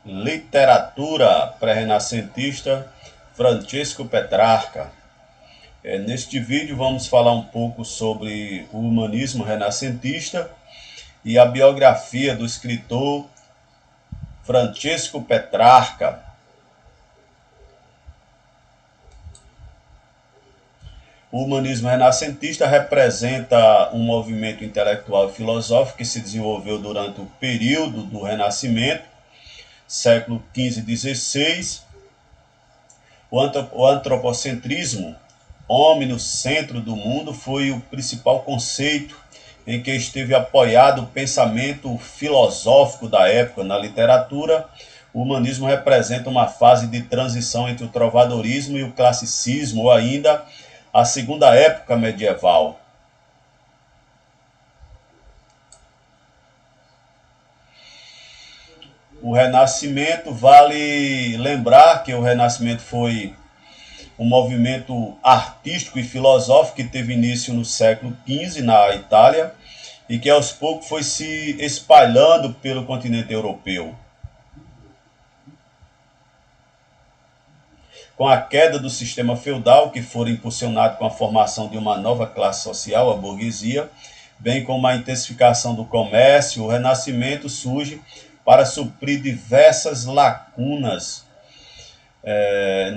Literatura pré-renascentista, Francesco Petrarca. Neste vídeo vamos falar um pouco sobre o humanismo renascentista e a biografia do escritor Francesco Petrarca. O humanismo renascentista representa um movimento intelectual e filosófico que se desenvolveu durante o período do Renascimento, século XV e XVI. O antropocentrismo, homem no centro do mundo, foi o principal conceito em que esteve apoiado o pensamento filosófico da época. Na literatura, o humanismo representa uma fase de transição entre o trovadorismo e o classicismo, ou ainda a segunda época medieval. O Renascimento, vale lembrar que o Renascimento foi um movimento artístico e filosófico que teve início no século XV na Itália e que aos poucos foi se espalhando pelo continente europeu. Com a queda do sistema feudal, que foi impulsionado com a formação de uma nova classe social, a burguesia, bem como a intensificação do comércio, o Renascimento surge para suprir diversas lacunas.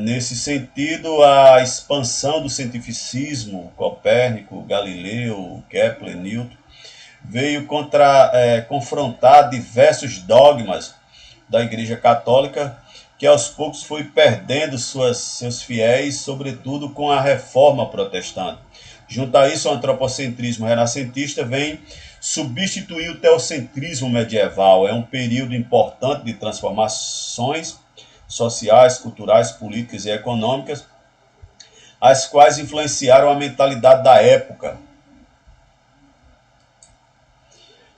Nesse sentido, a expansão do cientificismo, Copérnico, Galileu, Kepler, Newton, veio confrontar diversos dogmas da Igreja Católica, que aos poucos foi perdendo seus fiéis, sobretudo com a Reforma Protestante. Junto a isso, o antropocentrismo renascentista vem substituir o teocentrismo medieval. É um período importante de transformações sociais, culturais, políticas e econômicas, as quais influenciaram a mentalidade da época.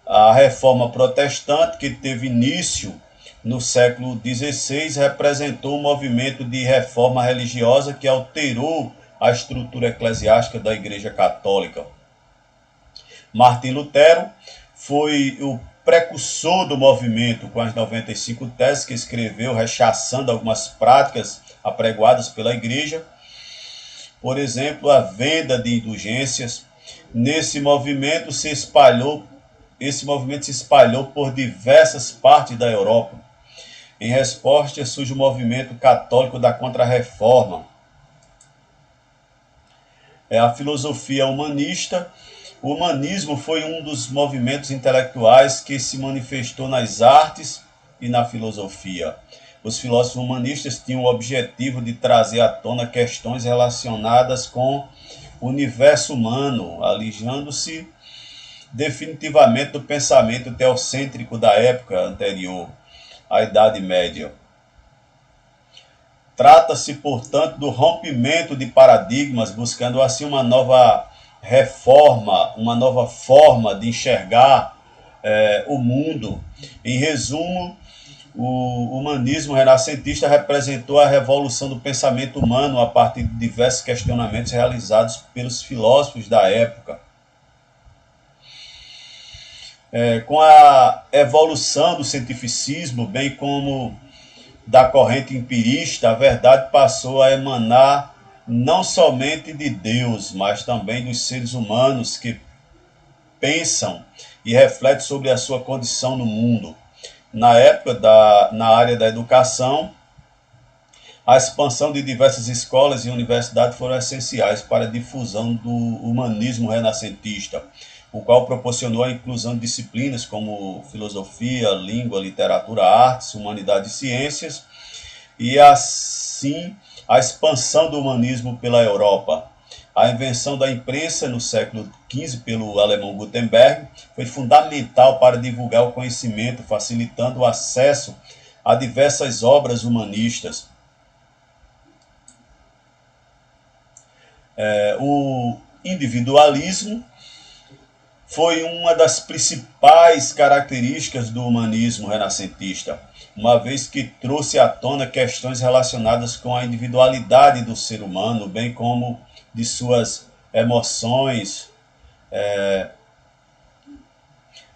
A Reforma Protestante, que teve início no século XVI, representou um movimento de reforma religiosa que alterou a estrutura eclesiástica da Igreja Católica. Martim Lutero foi o precursor do movimento, com as 95 teses que escreveu, rechaçando algumas práticas apregoadas pela Igreja. Por exemplo, a venda de indulgências. Esse movimento se espalhou por diversas partes da Europa. Em resposta, surge o movimento católico da Contra-Reforma. A filosofia humanista. O humanismo foi um dos movimentos intelectuais que se manifestou nas artes e na filosofia. Os filósofos humanistas tinham o objetivo de trazer à tona questões relacionadas com o universo humano, alijando-se definitivamente do pensamento teocêntrico da época anterior, à Idade Média. Trata-se, portanto, do rompimento de paradigmas, buscando assim uma nova reforma, uma nova forma de enxergar o mundo. Em resumo, o humanismo renascentista representou a revolução do pensamento humano a partir de diversos questionamentos realizados pelos filósofos da época. Com a evolução do cientificismo, bem como da corrente empirista, a verdade passou a emanar não somente de Deus, mas também dos seres humanos que pensam e refletem sobre a sua condição no mundo. Na área da educação, a expansão de diversas escolas e universidades foram essenciais para a difusão do humanismo renascentista, o qual proporcionou a inclusão de disciplinas como filosofia, língua, literatura, artes, humanidade e ciências, e assim a expansão do humanismo pela Europa. A invenção da imprensa no século XV pelo alemão Gutenberg foi fundamental para divulgar o conhecimento, facilitando o acesso a diversas obras humanistas. O individualismo foi uma das principais características do humanismo renascentista, uma vez que trouxe à tona questões relacionadas com a individualidade do ser humano, bem como de suas emoções,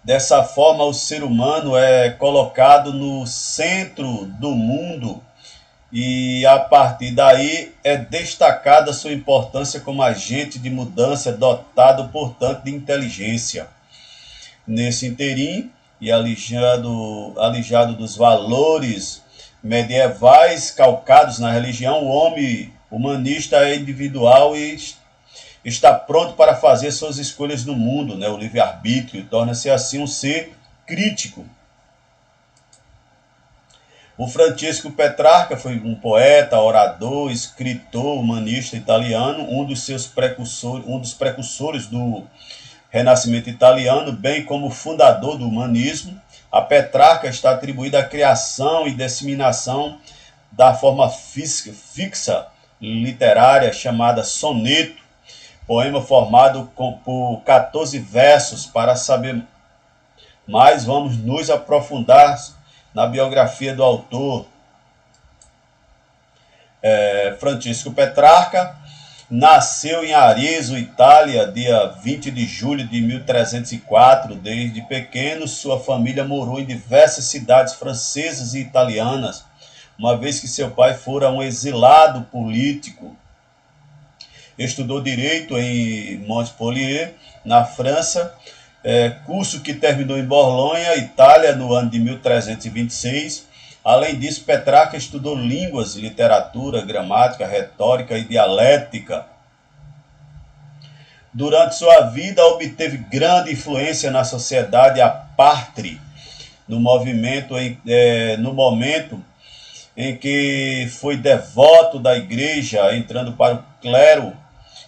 Dessa forma, o ser humano é colocado no centro do mundo e, a partir daí, é destacada sua importância como agente de mudança dotado, portanto, de inteligência. Nesse interim, e alijado dos valores medievais calcados na religião, o homem humanista é individual e está pronto para fazer suas escolhas no mundo, né? O livre-arbítrio torna-se assim um ser crítico. O Francesco Petrarca foi um poeta, orador, escritor, humanista italiano, um dos precursores do Renascimento italiano, bem como fundador do humanismo. A Petrarca está atribuída à criação e disseminação da forma fixa literária chamada soneto, poema formado por 14 versos. Para saber mais, vamos nos aprofundar na biografia do autor. Francisco Petrarca nasceu em Arezzo, Itália, dia 20 de julho de 1304. Desde pequeno, sua família morou em diversas cidades francesas e italianas, uma vez que seu pai fora um exilado político. Estudou Direito em Montpellier, na França, curso que terminou em Bolonha, Itália, no ano de 1326. Além disso, Petrarca estudou línguas, literatura, gramática, retórica e dialética. Durante sua vida, obteve grande influência na sociedade apártride, no momento em que foi devoto da igreja, entrando para o clero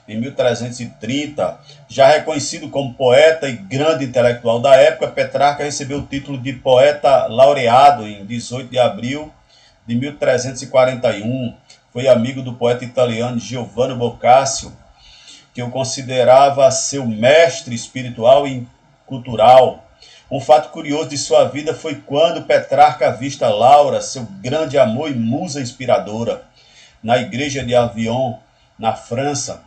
em 1330. Já reconhecido como poeta e grande intelectual da época, Petrarca recebeu o título de poeta laureado em 18 de abril de 1341. Foi amigo do poeta italiano Giovanni Boccaccio, que o considerava seu mestre espiritual e cultural. Um fato curioso de sua vida foi quando Petrarca avista Laura, seu grande amor e musa inspiradora, na igreja de Avignon, na França.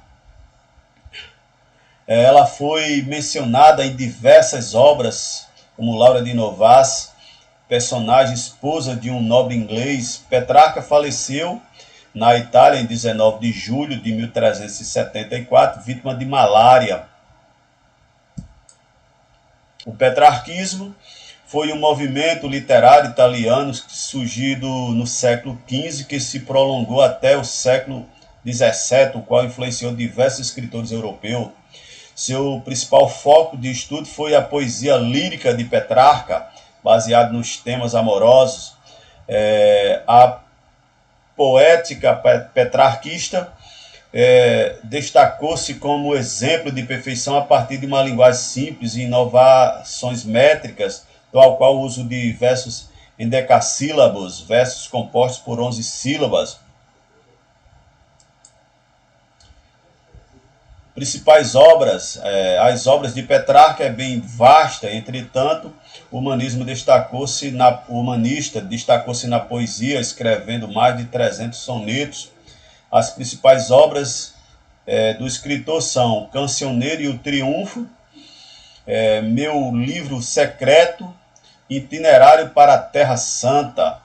Ela foi mencionada em diversas obras, como Laura de Novaes, personagem esposa de um nobre inglês. Petrarca faleceu na Itália em 19 de julho de 1374, vítima de malária. O petrarquismo foi um movimento literário italiano surgido no século XV, que se prolongou até o século XVII, o qual influenciou diversos escritores europeus. Seu principal foco de estudo foi a poesia lírica de Petrarca, baseado nos temas amorosos. A poética petrarquista destacou-se como exemplo de perfeição a partir de uma linguagem simples e inovações métricas, tal qual o uso de versos em decassílabos, versos compostos por 11 sílabas. Principais obras, as obras de Petrarca é bem vasta, entretanto, o humanista destacou-se na poesia, escrevendo mais de 300 sonetos. As principais obras do escritor são Cancioneiro e o Triunfo, Meu Livro Secreto, Itinerário para a Terra Santa.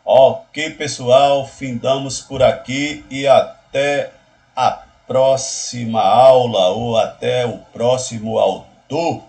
Ok, pessoal, findamos por aqui e até a próxima aula ou até o próximo autor.